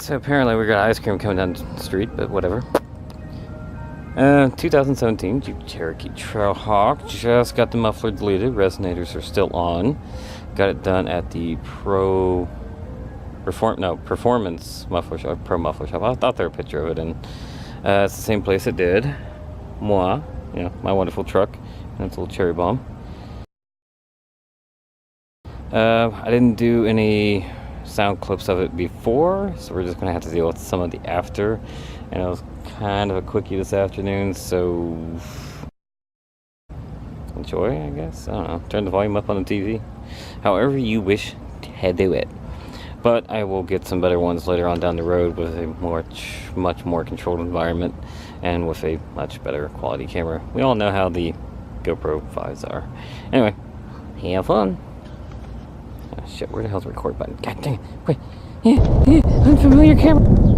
so apparently we got ice cream coming down the street, but whatever. 2017 Jeep Cherokee Trailhawk. Just got the muffler deleted. Resonators are still on. Got it done at the Performance Muffler Shop, Pro Muffler Shop. I thought there was a picture of it, and it's the same place it did. Moi, you know, my wonderful truck, and its little cherry bomb. I didn't do any sound clips of it before, so we're just gonna have to deal with some of the after. And it was kind of a quickie this afternoon, so enjoy, I guess. I don't know. Turn the volume up on the TV. However you wish to do it. But I will get some better ones later on down the road with a much more controlled environment and with a much better quality camera. We all know how the GoPro 5s are. Anyway, have fun. Oh, shit, where the hell's the record button? God dang it. Wait. Unfamiliar camera.